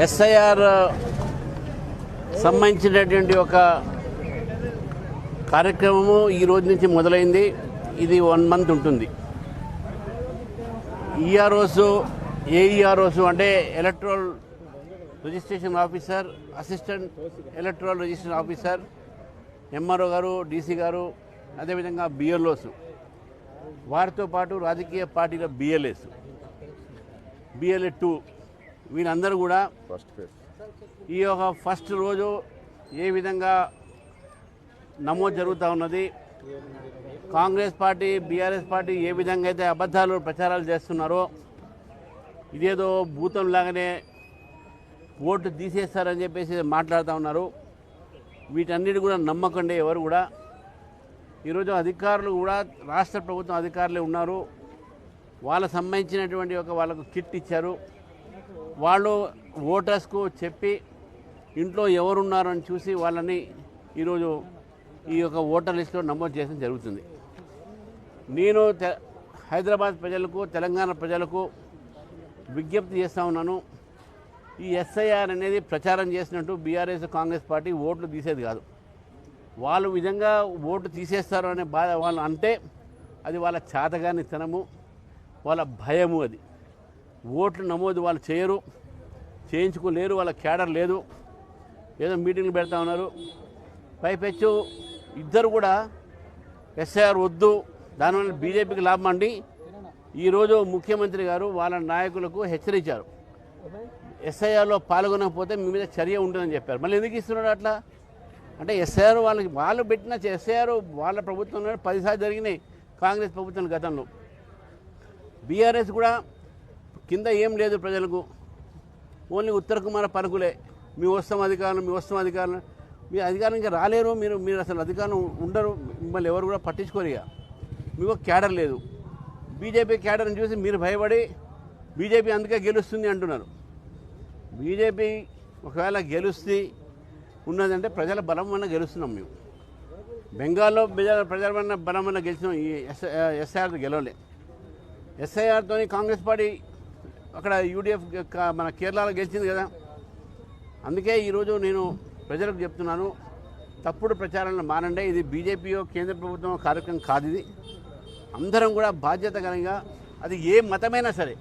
SIR సంబంధించినటువంటి ఒక కార్యక్రమము ఈ రోజు నుంచి మొదలైంది. ఇది 1 మంత్ ఉంటుంది. ఈఆర్ఓస్, ఏఈఆర్ఓస్ అంటే electoral registration officer, assistant electoral registration officer, MRO గారు, డీసీ గారు, అదేవిధంగా బిఎల్ఓస్, వారితో పాటు రాజకీయ పార్టీల బిఎల్ఏస్, బిఎల్ఏ 2 వీళ్ళందరూ కూడా ఈ యొక్క ఫస్ట్ రోజు ఏ విధంగా నమోదు జరుగుతూ ఉన్నది, కాంగ్రెస్ పార్టీ, బీఆర్ఎస్ పార్టీ ఏ విధంగా అయితే అబద్ధాలు ప్రచారాలు చేస్తున్నారో, ఇదేదో భూతంలాగానే ఓటు తీసేస్తారని చెప్పేసి మాట్లాడుతూ ఉన్నారు. వీటన్నిటి కూడా నమ్మకండి ఎవరు కూడా. ఈరోజు అధికారులు కూడా రాష్ట్ర ప్రభుత్వం అధికారులే ఉన్నారు. వాళ్ళకు సంబంధించినటువంటి వాళ్ళకు కిట్ ఇచ్చారు. వాళ్ళు ఓటర్స్కు చెప్పి ఇంట్లో ఎవరున్నారో అని చూసి వాళ్ళని ఈరోజు ఈ యొక్క ఓటర్ లిస్టులో నమోదు చేయడం జరుగుతుంది. నేను హైదరాబాద్ ప్రజలకు, తెలంగాణ ప్రజలకు విజ్ఞప్తి చేస్తూ ఉన్నాను. ఈ ఎస్ఐఆర్ అనేది ప్రచారం చేసినట్టు బీఆర్ఎస్, కాంగ్రెస్ పార్టీ ఓట్లు తీసేది కాదు. వాళ్ళు విధంగా ఓటు తీసేస్తారు అనే బాధ వాళ్ళు అంటే అది వాళ్ళ చాతగానితనము, వాళ్ళ భయము. అది ఓట్లు నమోదు వాళ్ళు చేయరు, చేయించుకోలేరు, వాళ్ళ క్యాడర్ లేదు. ఏదో మీటింగ్లు పెడతా ఉన్నారు. పైపెచ్చు ఇద్దరు కూడా ఎస్ఐఆర్ వద్దు, దానివల్ల బీజేపీకి లాభం అండి. ఈరోజు ముఖ్యమంత్రి గారు వాళ్ళ నాయకులకు హెచ్చరించారు, ఎస్ఐఆర్లో పాల్గొనకపోతే మీ మీద చర్య ఉంటుందని చెప్పారు. మళ్ళీ ఎందుకు ఇస్తున్నాడు అట్లా? అంటే ఎస్ఐఆర్ వాళ్ళు పెట్టిన ఎస్ఐఆర్ వాళ్ళ ప్రభుత్వంలో 10 సార్లు జరిగినాయి కాంగ్రెస్ ప్రభుత్వం గతంలో. బీఆర్ఎస్ కూడా కింద ఏం లేదు ప్రజలకు, ఓన్లీ ఉత్తర కుమార పలుకులే. మీ వస్తాం అధికారులు, మీ వస్తాం అధికారులు, మీ అధికారం ఇంకా రాలేరు, మీరు అసలు అధికారం ఉండరు, మిమ్మల్ని ఎవరు కూడా పట్టించుకోరు. ఇక మీకు క్యాడర్ లేదు. బీజేపీ క్యాడర్ని చూసి మీరు భయపడి బీజేపీ అందుకే గెలుస్తుంది అంటున్నారు. బీజేపీ ఒకవేళ గెలుస్తే ఉన్నదంటే ప్రజల బలం వల్ల గెలుస్తున్నాం. మేము బెంగాల్లో ప్రజల బలం వల్ల గెలిచినాం. ఈ ఎస్ఐఆర్ గెలవలే. ఎస్ఐఆర్తో కాంగ్రెస్ పార్టీ అక్కడ యూడిఎఫ్ మన కేరళలో గెలిచింది కదా. అందుకే ఈరోజు నేను ప్రజలకు చెప్తున్నాను, తప్పుడు ప్రచారాలను మానండి. ఇది బీజేపీయో కేంద్ర ప్రభుత్వం కార్యక్రమం కాదు. ఇది అందరం కూడా బాధ్యతకరంగా, అది ఏ మతమైనా సరే,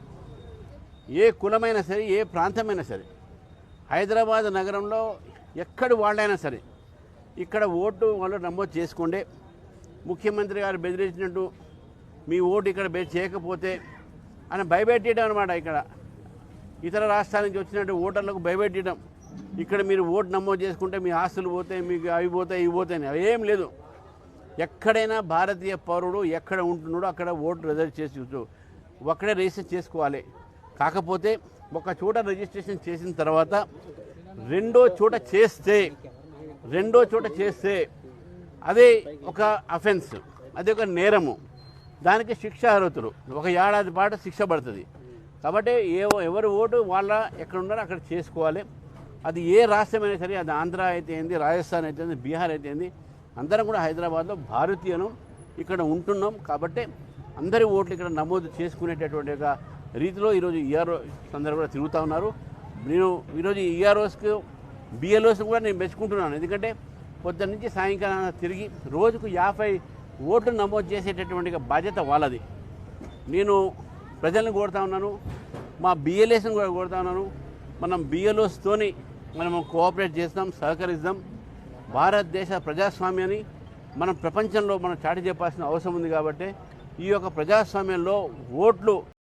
ఏ కులమైనా సరే, ఏ ప్రాంతమైనా సరే, హైదరాబాద్ నగరంలో ఎక్కడి వాళ్ళైనా సరే ఇక్కడ ఓటు వాళ్ళు నమోదు చేసుకోండి. ముఖ్యమంత్రి గారు బెదిరించినట్టు మీ ఓటు ఇక్కడ చేయకపోతే అని భయపెట్టడం అనమాట. ఇక్కడ ఇతర రాష్ట్రాల నుంచి వచ్చినట్టు ఓటర్లకు భయపెట్టడం, ఇక్కడ మీరు ఓటు నమోదు చేసుకుంటే మీ ఆస్తులు పోతాయి, మీకు అవి పోతాయి, ఇవి పోతాయి. అవేం లేదు. ఎక్కడైనా భారతీయ పౌరుడు ఎక్కడ ఉంటున్నాడో అక్కడ ఓటు రిజర్వ్ చేసి ఒక్కడే రిజిస్టర్ చేసుకోవాలి. కాకపోతే ఒక చోట రిజిస్ట్రేషన్ చేసిన తర్వాత రెండో చోట చేస్తే అదే ఒక అఫెన్స్, అది ఒక నేరము. దానికి శిక్ష అర్హతలు 1 ఏడాది పాటు శిక్ష పడుతుంది. కాబట్టి ఎవరు ఓటు వాళ్ళ ఎక్కడ ఉన్నారో అక్కడ చేసుకోవాలి. అది ఏ రాష్ట్రమైనా సరే, అది ఆంధ్ర అయితే ఏంది, రాజస్థాన్ అయితే ఏంది, బీహార్ అయితే ఏంది, అందరం కూడా హైదరాబాద్లో భారతీయులం ఇక్కడ ఉంటున్నాం. కాబట్టి అందరి ఓట్లు ఇక్కడ నమోదు చేసుకునేటటువంటి ఒక రీతిలో ఈరోజు ఈఆర్ఓ అందరూ కూడా తిరుగుతూ ఉన్నారు. నేను ఈరోజు ఈఆర్ఓస్కి, బిఎల్ఓస్కి కూడా నేను మెచ్చుకుంటున్నాను. ఎందుకంటే పొద్దున్న నుంచి సాయంకాలం తిరిగి రోజుకు 50 ఓట్లు నమోదు చేసేటటువంటి బాధ్యత వాళ్ళది. నేను ప్రజలను కోరుతా ఉన్నాను, మా బిఎల్ఏస్ని కూడా కోరుతా ఉన్నాను, మనం బిఎల్ఓస్తోని మనం కోఆపరేట్ చేస్తాం, సహకరిస్తాం. భారతదేశ ప్రజాస్వామ్యాన్ని మనం ప్రపంచంలో మనం చాటి చెప్పాల్సిన అవసరం ఉంది. కాబట్టి ఈ యొక్క ప్రజాస్వామ్యంలో ఓట్లు